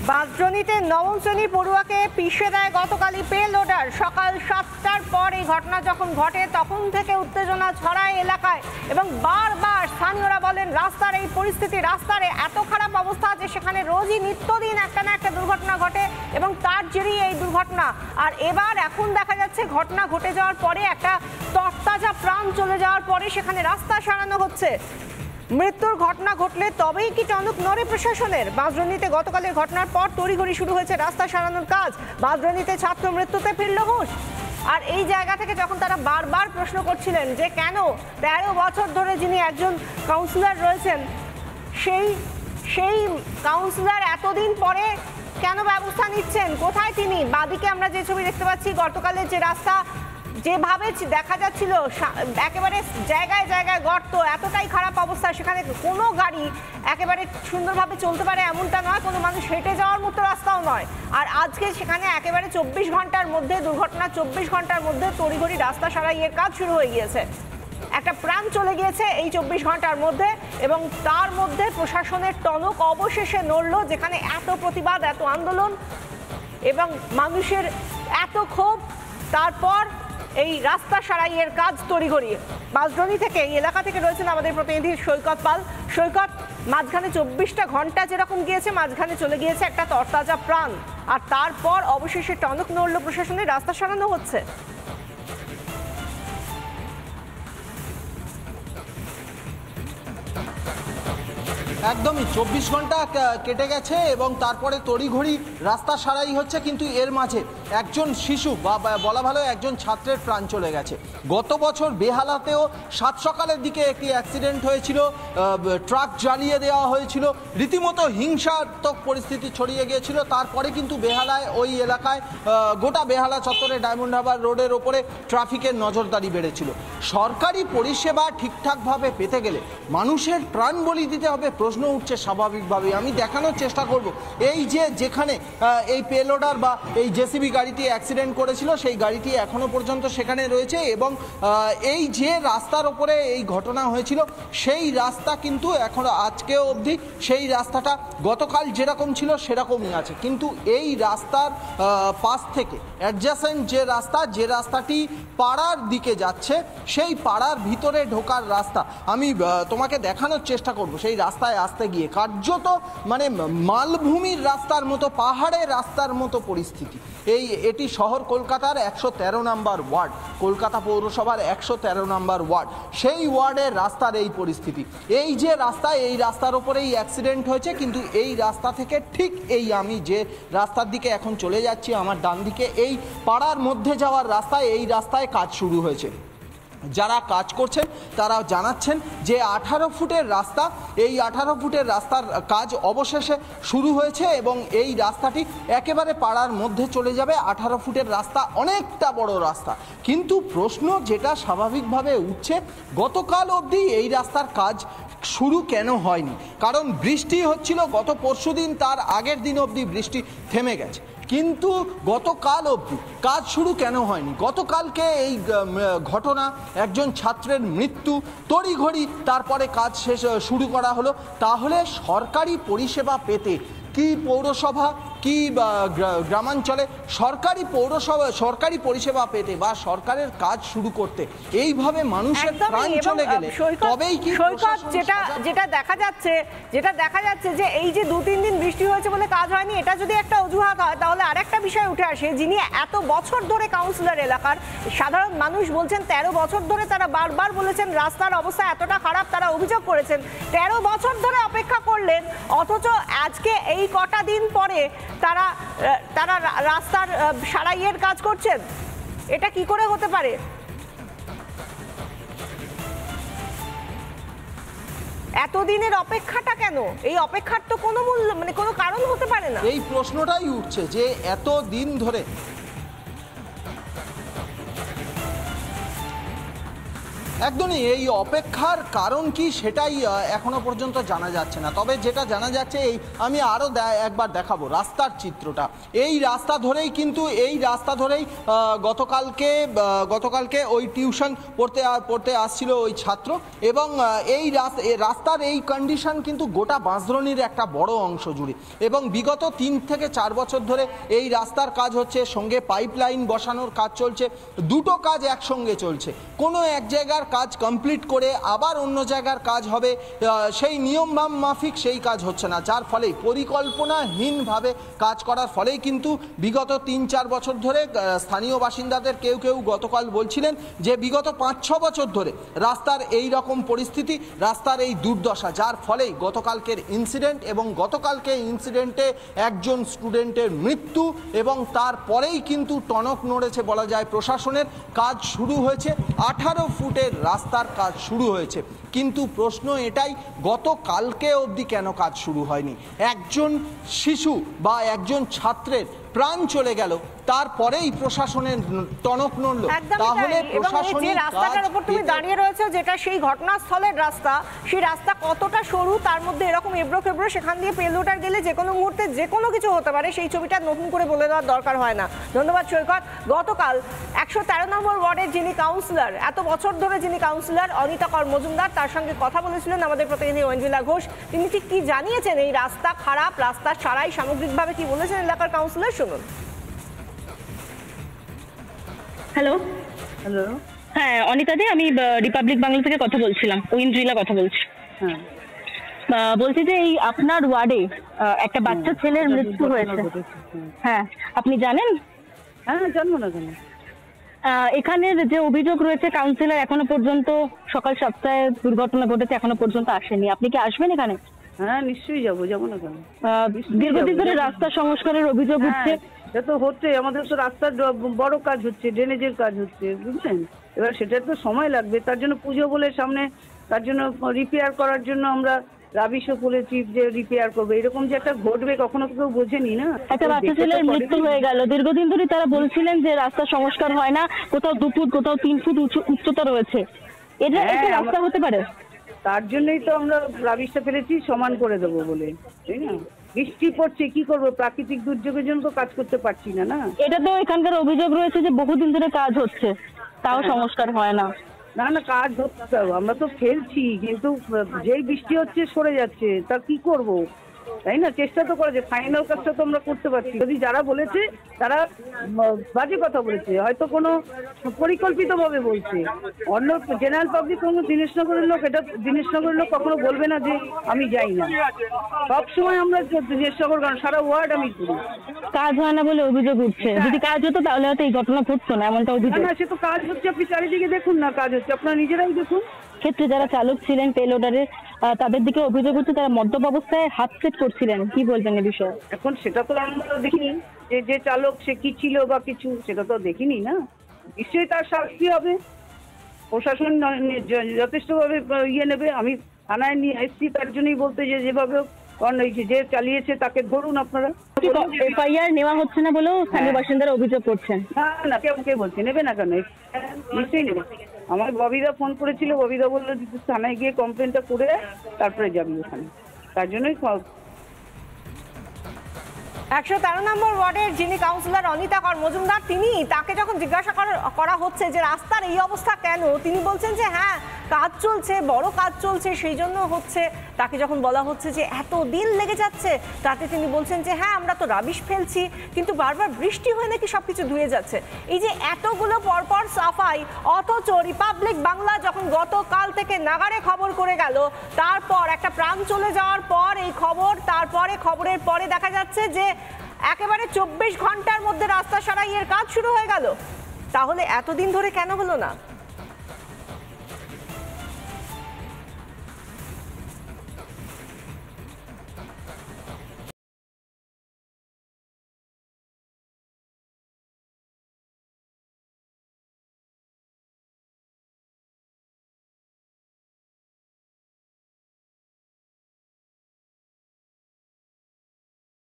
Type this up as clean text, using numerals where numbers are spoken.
বাঁশদ্রোণীতে নবম শ্রেণীর পড়ুয়াকে পিষে দেয় গতকালই পে লোডার। সকাল 7টার পর এই ঘটনা যখন ঘটে তখন থেকে উত্তেজনা ছড়ায় এলাকায় এবং বারবার স্থানীয়রা বলেন রাস্তার এই পরিস্থিতি, রাস্তার এত খারাপ অবস্থা যে সেখানে রোজই নিত্যদিন একটা না একটা দুর্ঘটনা ঘটে এবং তার জেরেই এই দুর্ঘটনা। আর এখন দেখা যাচ্ছে ঘটনা ঘটে যাওয়ার পরে একটা তরতাজা প্রাণ চলে যাওয়ার পরে সেখানে রাস্তা সারানো হচ্ছে। মৃত্যুর ঘটনা ঘটলে তবেই কি টনক নড়ে প্রশাসনের? বাঁশদ্রোণীতে গতকালের ঘটনার পর তড়িঘড়ি শুরু হয়েছে রাস্তা সারানোর কাজ। বাঁশদ্রোণীতে ছাত্র মৃত্যুতে ফিরল হুঁশ। আর এই জায়গা থেকে যখন তারা বারবার প্রশ্ন করছিলেন যে কেন 13 বছর ধরে যিনি একজন কাউন্সিলর রয়েছেন সেই কাউন্সিলর এতদিন পরে কেন ব্যবস্থা নিচ্ছেন, কোথায় তিনি? বাদিকে আমরা যে ছবি দেখতে পাচ্ছি, গতকালের যে রাস্তা যেভাবে দেখা যাচ্ছিল একেবারে জায়গায় জায়গায় গর্ত, এতটাই খারাপ অবস্থা, সেখানে কোনো গাড়ি একেবারে সুন্দরভাবে চলতে পারে এমনটা নয়, কোনো মানুষ হেঁটে যাওয়ার মতো রাস্তাও নয়। আর আজকে সেখানে একেবারে 24 ঘন্টার মধ্যে দুর্ঘটনা, 24 ঘন্টার মধ্যে তড়িঘড়ি রাস্তা সারাইয়ের কাজ শুরু হয়ে গিয়েছে। একটা প্রাণ চলে গিয়েছে এই 24 ঘন্টার মধ্যে এবং তার মধ্যে প্রশাসনের টনক অবশেষে নড়ল, যেখানে এত প্রতিবাদ, এত আন্দোলন এবং মানুষের এত ক্ষোভ, তারপর এই রাস্তা সারাইয়ের কাজ তড়িঘড়ি। বাঁশদ্রোণী থেকে এই এলাকা থেকে রয়েছেন আমাদের প্রতিনিধি সৈকত পাল। সৈকত, মাঝখানে 24টা ঘন্টা যেরকম গিয়েছে, মাঝখানে চলে গিয়েছে একটা তরতাজা প্রাণ, আর তারপর অবশেষে টনক নড়ল প্রশাসনের, রাস্তা সারানো হচ্ছে। একদমই 24 ঘন্টা কেটে গেছে এবং তারপরে তড়িঘড়ি রাস্তা সারাই হচ্ছে, কিন্তু এর মাঝে একজন শিশু বা বলা ভালো একজন ছাত্রের প্রাণ চলে গেছে। গত বছর বেহালাতেও 7 সকালের দিকে একটি অ্যাক্সিডেন্ট হয়েছিল, ট্রাক জ্বালিয়ে দেওয়া হয়েছিল, রীতিমতো হিংসাত্মক পরিস্থিতি ছড়িয়ে গিয়েছিল। তারপরে কিন্তু বেহালায় ওই এলাকায় গোটা বেহালা চত্বরে ডায়মন্ড হারবার রোডের ওপরে ট্রাফিকের নজরদারি বেড়েছিল। সরকারি পরিষেবা ঠিকঠাকভাবে পেতে গেলে মানুষের প্রাণ বলি দিতে হবে, প্রশ্ন উঠছে স্বাভাবিকভাবে। আমি দেখানোর চেষ্টা করব এই যে যেখানে এই পেলোডার বা এই জেসিবি গাড়িটি অ্যাক্সিডেন্ট করেছিল সেই গাড়িটি এখনো পর্যন্ত সেখানে রয়েছে এবং এই যে রাস্তার ওপরে এই ঘটনা হয়েছিল সেই রাস্তা কিন্তু এখনো আজকেও অবধি সেই রাস্তাটা গতকাল যেরকম ছিল সেরকমই আছে, কিন্তু এই রাস্তার পাশ থেকে অ্যাডজাসেন্ট যে রাস্তাটি পাড়ার দিকে যাচ্ছে সেই পাড়ার ভিতরে ঢোকার রাস্তা আমি তোমাকে দেখানোর চেষ্টা করব। সেই রাস্তায় আসতে গিয়ে কার্যত মানে মালভূমির রাস্তার মতো, পাহাড়ের রাস্তার মতো পরিস্থিতি। এটি শহর কলকাতার 113 নম্বর ওয়ার্ড, কলকাতা পৌরসভার 113 নম্বর ওয়ার্ড, সেই ওয়ার্ডের রাস্তার এই পরিস্থিতি। এই যে রাস্তা, এই রাস্তার ওপরেই অ্যাক্সিডেন্ট হয়েছে, কিন্তু এই রাস্তা থেকে ঠিক এই আমি যে রাস্তার দিকে এখন চলে যাচ্ছি, আমার ডান দিকে এই পাড়ার মধ্যে যাওয়ার রাস্তায়, এই রাস্তায় কাজ শুরু হয়েছে। যারা কাজ করছেন তারা জানাচ্ছেন যে 18 ফুটের রাস্তা, এই 18 ফুটের রাস্তার কাজ অবশেষে শুরু হয়েছে এবং এই রাস্তাটি একেবারে পাড়ার মধ্যে চলে যাবে। 18 ফুটের রাস্তা অনেকটা বড় রাস্তা, কিন্তু প্রশ্ন যেটা স্বাভাবিকভাবে উঠছে, গতকাল অবধি এই রাস্তার কাজ শুরু কেন হয়নি? কারণ বৃষ্টি হচ্ছিল গত পরশুদিন, তার আগের দিন অবধি বৃষ্টি থেমে গেছে, কিন্তু গতকাল অবধি কাজ শুরু কেন হয়নি? গতকালকে এই ঘটনা, একজন ছাত্রের মৃত্যু, তড়িঘড়ি তারপরে কাজ শুরু করা হলো। তাহলে সরকারি পরিষেবা পেতে কি পৌরসভা কি গ্রামাঞ্চলে সরকারি পরিষেবা পেতে বা সরকারের কাজ শুরু করতে এইভাবে মানুষের প্রাণ চলে গেলে তবেই কি? যেটা দেখা যাচ্ছে যে এই যে 2-3 দিন বৃষ্টি হয়েছে বলে কাজ হয়নি, এটা যদি একটা অজুহাত হয় তাহলে আরেকটা বিষয় উঠে আসে, যিনি এত বছর ধরে কাউন্সিলর, এলাকার সাধারণ মানুষ বলছেন 13 বছর ধরে তারা বারবার বলেছেন রাস্তার অবস্থা এতটা খারাপ, তারা অভিযোগ করেছেন 13 বছর ধরে অপেক্ষা করলেন, অথচ আজকে এই কটা দিন পরে তারা রাস্তার সারাইয়ের কাজ করছেন। এটা কি করে হতে পারে? এতদিনের অপেক্ষাটা কেন? এই অপেক্ষার তো কোনো মূল্য মানে কোনো কারণ হতে পারে না। এই প্রশ্নটাই উঠছে যে এত দিন ধরে একদমই এই অপেক্ষার কারণ কি সেটাই এখনো পর্যন্ত জানা যাচ্ছে না। তবে যেটা জানা যাচ্ছে, এই আমি আরও একবার দেখাবো রাস্তার চিত্রটা। এই রাস্তা ধরেই কিন্তু গতকালকে ওই টিউশন পড়তে আসছিল ওই ছাত্র, এবং এই রাস্তার এই কন্ডিশন কিন্তু গোটা বাঁশদ্রোণীর একটা বড় অংশ জুড়ে, এবং বিগত 3 থেকে 4 বছর ধরে এই রাস্তার কাজ হচ্ছে, সঙ্গে পাইপলাইন বসানোর কাজ চলছে, দুটো কাজ একসঙ্গে চলছে। কোনো এক জায়গার কাজ কমপ্লিট করে আবার অন্য জায়গার কাজ হবে, সেই নিয়ম মাফিক সেই কাজ হচ্ছে না, যার ফলে পরিকল্পনাহীনভাবে কাজ করার ফলেই কিন্তু বিগত 3-4 বছর ধরে স্থানীয় বাসিন্দাদের কেউ গতকাল বলছিলেন যে বিগত 5-6 বছর ধরে রাস্তার এই রকম পরিস্থিতি, রাস্তার এই দুর্দশা, যার ফলেই গতকালকের ইনসিডেন্ট, এবং গতকালকে ইনসিডেন্টে একজন স্টুডেন্টের মৃত্যু, এবং তারপরেই কিন্তু টনক নড়েছে বলা যায় প্রশাসনের। কাজ শুরু হয়েছে, 18 ফুটের রাস্তার কাজ শুরু হয়েছে, কিন্তু প্রশ্ন এটাই, গতকালকে অবধি কেন কাজ শুরু হয়নি? একজন শিশু বা একজন ছাত্রের প্রাণ চলে গেল, তারপরেই প্রশাসনের টনক নড়ল। তাহলে প্রশাসনিক রাস্তাটার উপর তুমি দাঁড়িয়ে রয়েছে, যেটা সেই ঘটনাস্থলের রাস্তা, সেই রাস্তা কতটা সরু, তার মধ্যে এরকম এবড়ো খেবড়ো, সেখান দিয়ে পেলোটার গেলে যে কোনো মুহূর্তে যে কোনো কিছু হতে পারে, সেই ছবিটা নতুন করে বলে দেওয়ার দরকার হয় না। ধন্যবাদ সৈকত। গতকাল 113 নম্বর ওয়ার্ডের যিনি কাউন্সিলর, এত বছর ধরে যিনি কাউন্সিলর অনিতা কর মজুমদার, তার সঙ্গে কথা বলেছিলেন আমাদের প্রতিনিধি অঞ্জলা ঘোষ। তিনি ঠিক কি জানিয়েছেন, এই রাস্তা খারাপ, রাস্তা সারাই সামগ্রিকভাবে কি বলেছেন এলাকার কাউন্সিলর, শুনুন। হ্যালো হ্যালো, হ্যাঁ অনিতা দি, আমি রিপাবলিক বাংলা থেকে কথা বলছিলাম, ঐন্দ্রিলা কথা বলছি। হ্যাঁ, বলছি যে এই আপনার ওয়ার্ডে একটা বাচ্চা ছেলের মৃত্যু হয়েছে। হ্যাঁ, আপনি জানেন? হ্যাঁ, জানবো না কেন। এখানের যে অভিযোগ রয়েছে, কাউন্সিলর এখনো পর্যন্ত সকাল 7টায় দুর্ঘটনা ঘটেছে, এখনো পর্যন্ত আসেনি। আপনি কি আসবেন এখানে? হ্যাঁ, নিশ্চয়ই যাবো, যাবো না কেন। দীর্ঘদিন ধরে রাস্তা সংস্কারের অভিযোগ উঠছে। এটা তো হচ্ছে, আমাদের তো রাস্তার বড় কাজ হচ্ছে, ড্রেনেজের কাজ হচ্ছে, বুঝছেন। এবার সেটা তো সময় লাগবে, তার জন্য পুজো বলে সামনে, তার জন্য রিপেয়ার করার জন্য আমরা রাবিশও বলেছি যে রিপেয়ার করবে। এরকম যে একটা ঘটবে কখনো কেউ বোঝেনি না। একটা বাচ্চা ছেলের মৃত্যু হয়ে গেল, দীর্ঘদিন ধরে তারা বলছিলেন যে রাস্তা সংস্কার হয় না, কোথাও 2 ফুট কোথাও 3 ফুট উচ্চতা রয়েছে। এটা রাস্তা হতে পারে? তার জন্যই তো আমরা রাবিশটা ফেলেছি, সমান করে দেবো বলে, তাই না। বৃষ্টি পড়ছে, কি করবো, প্রাকৃতিক দুর্যোগের জন্য তো কাজ করতে পারছি না। না, এটা তো এখানকার অভিযোগ রয়েছে যে বহুদিন ধরে কাজ হচ্ছে, তাও সংস্কার হয় না। না না, কাজ হচ্ছে, আমরা তো ফেলছি, কিন্তু যেই বৃষ্টি হচ্ছে সরে যাচ্ছে, তা কি করব, তাই না। চেষ্টা তো করা যায়, ফাইনাল কাজটা তো আমরা করতে পারছি। যদি যারা বলেছে তারা বাজে কথা বলেছে, হয়তো কোনো পরিকল্পিতভাবে বলছে। অন্য জেনারেল পাবলিক, কোনো দিনেশনগরের লোক, এটা দিনেশনগরের লোক কখনো বলবে না যে আমি যাই না। সবসময় আমরা দিনেশনগর, কারণ সারা ওয়ার্ড আমি করি। কাজ হয় না বলে অভিযোগ উঠছে, যদি কাজ হতো তাহলে হয়তো এই ঘটনা ঘটতো না, এমনটা অভিযোগ। না, সে তো কাজ হচ্ছে, আপনি চারিদিকে দেখুন না, কাজ হচ্ছে, আপনারা নিজেরাই দেখুন। ক্ষেত্রে যারা চালক ছিলেন পেলোডারের, তাদের দিকে অভিযোগ হচ্ছে তারা মদ্যপ অবস্থায় হাত সেট করছিলেন। কি বলবেন এ বিষয়ে? এখন সেটা তো আমরা দেখিনি, যে চালক সে কি ছিল বা কিছু, সেটা তো দেখিনি না। নিশ্চয়ই তার শাস্তি হবে, প্রশাসন যথেষ্টভাবে নেবে। আমি থানায় নিয়ে এসছি তার জন্যই বলতে, যে যেভাবে যে চালিয়েছে তাকে ধরুন আপনারা। এফআইআর নেওয়া হচ্ছে না বলেও স্থানীয় বাসিন্দারা অভিযোগ করছেন। না না, কে বলছে নেবে না কেন, নিশ্চয়ই নেবে। আমার ববিদা ফোন করেছিল, ববিদা বললো যে থানায় গিয়ে কমপ্লেনটা করে তারপরে যাবি ওখানে, তার জন্যই। 113 নম্বর ওয়ার্ডের যিনি কাউন্সিলর অনিতা কর মজুমদার, তাকে যখন জিজ্ঞাসা করা হচ্ছে যে রাস্তার এই অবস্থা কেন, তিনি বলছেন যে হ্যাঁ কাজ চলছে, বড় কাজ চলছে, সেই জন্য হচ্ছে। তাকে যখন বলা হচ্ছে যে এত দিন লেগে যাচ্ছে, তাতে তিনি বলছেন যে হ্যাঁ আমরা তো রাবিশ ফেলছি, কিন্তু বারবার বৃষ্টি হয়ে নাকি সবকিছু ধুয়ে যাচ্ছে। এই যে এতগুলো পরপর সাফাই, অথচ রিপাবলিক বাংলা যখন গতকাল থেকে নাগাড়ে খবর করে গেল, তারপর একটা প্রাণ চলে যাওয়ার পর এই খবর, তারপরে খবরের পরে দেখা যাচ্ছে যে একেবারে 24 ঘন্টার মধ্যে রাস্তা সারাইয়ের কাজ শুরু হয়ে গেল। তাহলে এতদিন ধরে কেন হলো না?